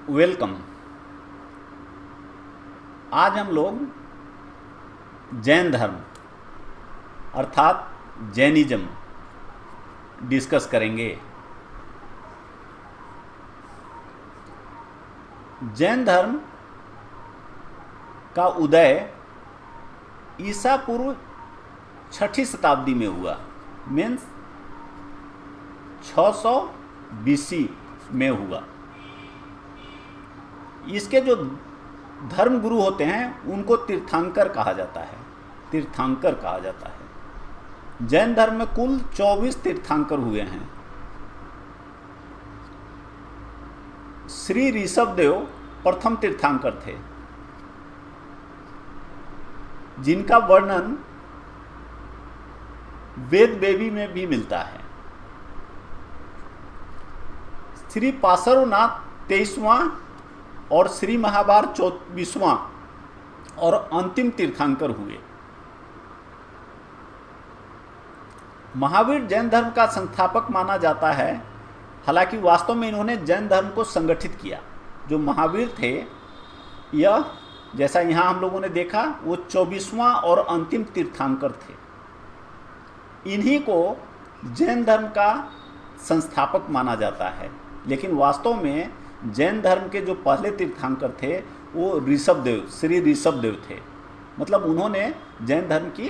Welcome. आज हम लोग जैन धर्म अर्थात जैनिज्म डिस्कस करेंगे। जैन धर्म का उदय ईसा पूर्व 6ठी शताब्दी में हुआ, मीन्स 600 BC में हुआ। इसके जो धर्म गुरु होते हैं उनको तीर्थंकर कहा जाता है। तीर्थंकर कहा जाता है। जैन धर्म में कुल 24 तीर्थंकर हुए हैं। श्री ऋषभदेव प्रथम तीर्थंकर थे, जिनका वर्णन वेद बेबी में भी मिलता है। श्री पार्श्वनाथ 23वां और श्री महाभार 24वां और अंतिम तीर्थंकर हुए। महावीर जैन धर्म का संस्थापक माना जाता है। हालांकि वास्तव में इन्होंने जैन धर्म को संगठित किया। जो महावीर थे, यह जैसा यहाँ हम लोगों ने देखा, वो 24वां और अंतिम तीर्थंकर थे। इन्हीं को जैन धर्म का संस्थापक माना जाता है। लेकिन वास्तव में जैन धर्म के जो पहले तीर्थंकर थे वो ऋषभदेव, श्री ऋषभदेव थे। मतलब उन्होंने जैन धर्म की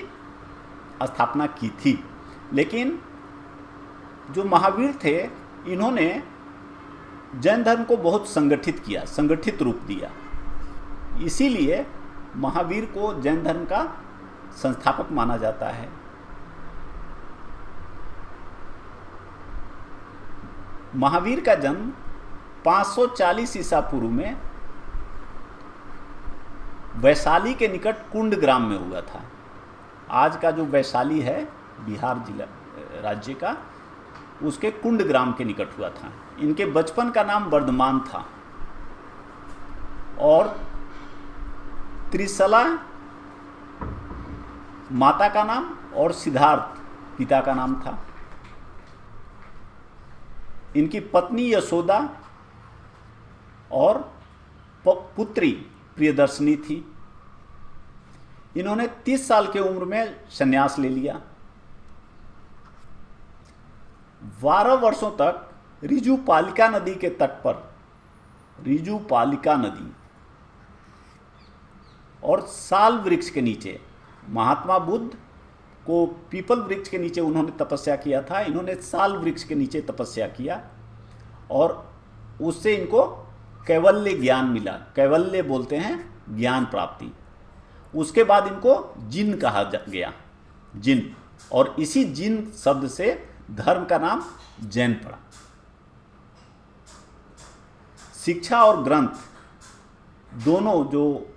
स्थापना की थी। लेकिन जो महावीर थे, इन्होंने जैन धर्म को बहुत संगठित किया, संगठित रूप दिया। इसीलिए महावीर को जैन धर्म का संस्थापक माना जाता है। महावीर का जन्म 540 ईसा पूर्व में वैशाली के निकट कुंड ग्राम में हुआ था। आज का जो वैशाली है बिहार जिला राज्य का, उसके कुंड ग्राम के निकट हुआ था। इनके बचपन का नाम वर्धमान था और त्रिशला माता का नाम और सिद्धार्थ पिता का नाम था। इनकी पत्नी यशोदा और पुत्री प्रियदर्शनी थी। इन्होंने 30 साल की उम्र में संन्यास ले लिया। 12 वर्षों तक ऋजुपालिका नदी के तट पर, ऋजुपालिका नदी और साल वृक्ष के नीचे, महात्मा बुद्ध को पीपल वृक्ष के नीचे उन्होंने तपस्या किया था। इन्होंने साल वृक्ष के नीचे तपस्या किया और उससे इनको कैवल्य ज्ञान मिला। कैवल्य बोलते हैं ज्ञान प्राप्ति। उसके बाद इनको जिन कहा गया, जिन, और इसी जिन शब्द से धर्म का नाम जैन पड़ा। शिक्षा और ग्रंथ दोनों जो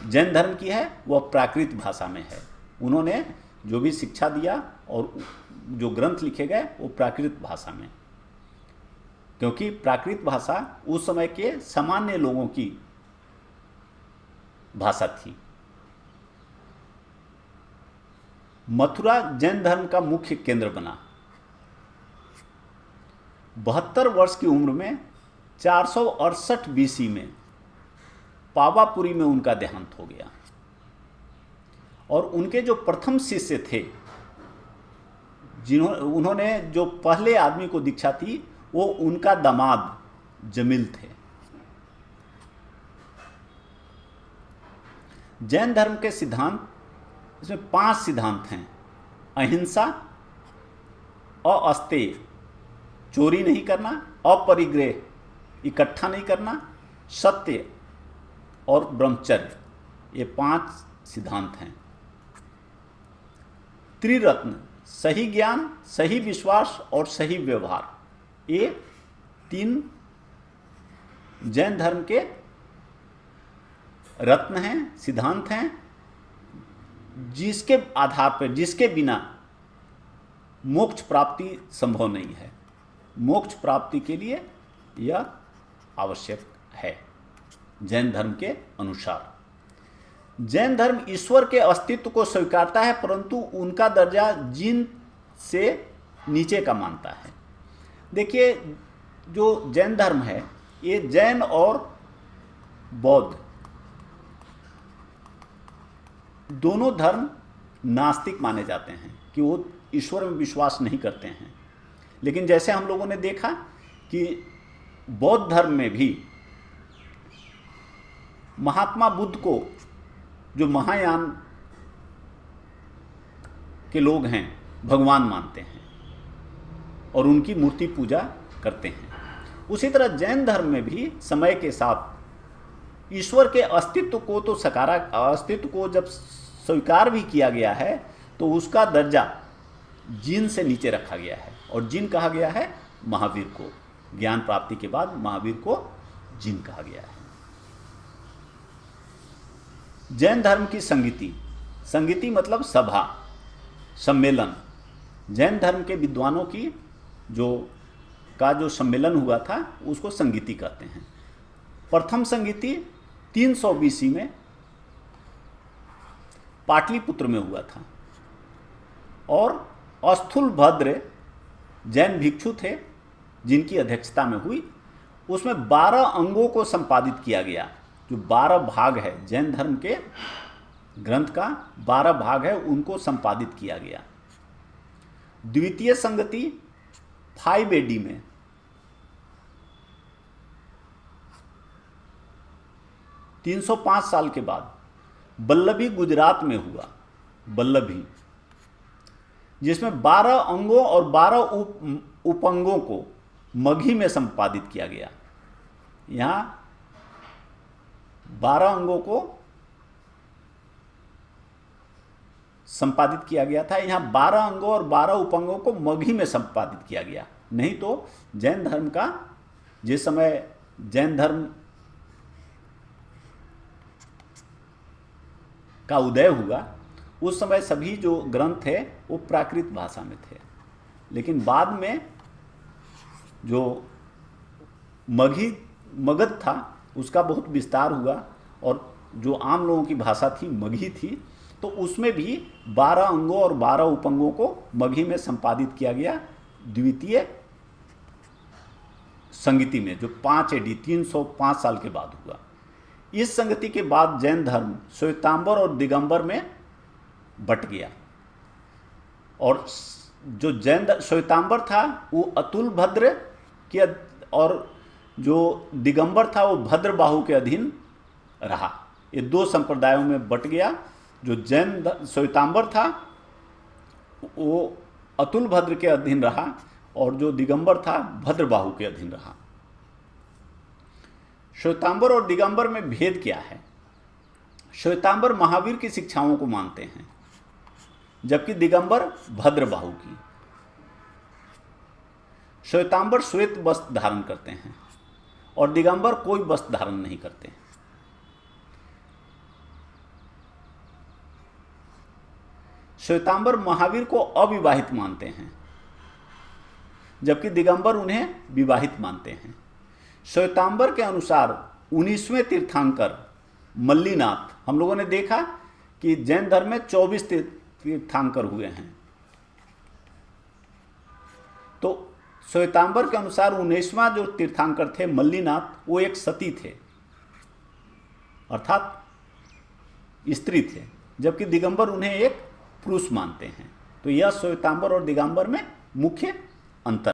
जैन धर्म की है वह प्राकृत भाषा में है। उन्होंने जो भी शिक्षा दिया और जो ग्रंथ लिखे गए वो प्राकृत भाषा में, क्योंकि प्राकृत भाषा उस समय के सामान्य लोगों की भाषा थी। मथुरा जैन धर्म का मुख्य केंद्र बना। 72 वर्ष की उम्र में 468 BC में पावापुरी में उनका देहांत हो गया। और उनके जो प्रथम शिष्य थे, उन्होंने जो पहले आदमी को दीक्षा थी, वो उनका दामाद जमील थे। जैन धर्म के सिद्धांत, इसमें 5 सिद्धांत हैं। अहिंसा, अस्तेय, चोरी नहीं करना, अपरिग्रह, इकट्ठा नहीं करना, सत्य और ब्रह्मचर्य, ये 5 सिद्धांत हैं। त्रिरत्न, सही ज्ञान, सही विश्वास और सही व्यवहार, ये 3 जैन धर्म के रत्न हैं, सिद्धांत हैं, जिसके आधार पर, जिसके बिना मोक्ष प्राप्ति संभव नहीं है। मोक्ष प्राप्ति के लिए यह आवश्यक है जैन धर्म के अनुसार। जैन धर्म ईश्वर के अस्तित्व को स्वीकारता है, परंतु उनका दर्जा जिन से नीचे का मानता है। देखिए, जो जैन धर्म है ये जैन और बौद्ध दोनों धर्म नास्तिक माने जाते हैं कि वो ईश्वर में विश्वास नहीं करते हैं। लेकिन जैसे हम लोगों ने देखा कि बौद्ध धर्म में भी महात्मा बुद्ध को, जो महायान के लोग हैं, भगवान मानते हैं और उनकी मूर्ति पूजा करते हैं। उसी तरह जैन धर्म में भी समय के साथ ईश्वर के अस्तित्व को तो अस्तित्व को जब स्वीकार भी किया गया है तो उसका दर्जा जिन से नीचे रखा गया है, और जिन कहा गया है महावीर को। ज्ञान प्राप्ति के बाद महावीर को जिन कहा गया है। जैन धर्म की संगीति, संगीति मतलब सभा, सम्मेलन। जैन धर्म के विद्वानों की जो सम्मेलन हुआ था उसको संगीति कहते हैं। प्रथम संगीति 300 BC में पाटलिपुत्र में हुआ था, और स्थूलभद्र जैन भिक्षु थे जिनकी अध्यक्षता में हुई। उसमें 12 अंगों को संपादित किया गया। जो 12 भाग है जैन धर्म के ग्रंथ का, 12 भाग है, उनको संपादित किया गया। द्वितीय संगति 5 AD में, तीन 305 साल के बाद वल्लभी गुजरात में हुआ। वल्लभी, जिसमें 12 अंगों और 12 उपअंगों को मगही में संपादित किया गया। यहाँ 12 अंगों को संपादित किया गया था, यहाँ 12 अंगों और 12 उपअंगों को मगही में संपादित किया गया। नहीं तो जैन धर्म का, जिस समय जैन धर्म का उदय हुआ उस समय सभी जो ग्रंथ थे वो प्राकृत भाषा में थे। लेकिन बाद में जो मगध था उसका बहुत विस्तार हुआ, और जो आम लोगों की भाषा थी मगही थी, तो उसमें भी 12 अंगों और 12 उपअंगों को मगही में संपादित किया गया द्वितीय संगति में, जो 5 AD 305 साल के बाद हुआ। इस संगति के बाद जैन धर्म श्वेतांबर और दिगंबर में बट गया, और जो जैन श्वेतांबर था वो अतुल भद्र के, और जो दिगंबर था वो भद्रबाहु के अधीन रहा। ये 2 संप्रदायों में बट गया। जो जैन श्वेतांबर था वो अतुल भद्र के अधीन रहा, और जो दिगंबर था भद्रबाहु के अधीन रहा। श्वेतांबर और दिगंबर में भेद क्या है? श्वेतांबर महावीर की शिक्षाओं को मानते हैं, जबकि दिगंबर भद्रबाहु की। श्वेतांबर श्वेत वस्त्र धारण करते हैं और दिगंबर कोई वस्त्र धारण नहीं करते हैं। श्वेतांबर महावीर को अविवाहित मानते हैं, जबकि दिगंबर उन्हें विवाहित मानते हैं। श्वेतांबर के अनुसार 19वें तीर्थंकर मल्लीनाथ, हम लोगों ने देखा कि जैन धर्म में 24 तीर्थंकर हुए हैं, तो श्वेतांबर के अनुसार 19वां जो तीर्थंकर थे मल्लीनाथ, वो एक सती थे, अर्थात स्त्री थे, जबकि दिगंबर उन्हें एक पुरुष मानते हैं। तो यह श्वेतांबर और दिगंबर में मुख्य अंतर।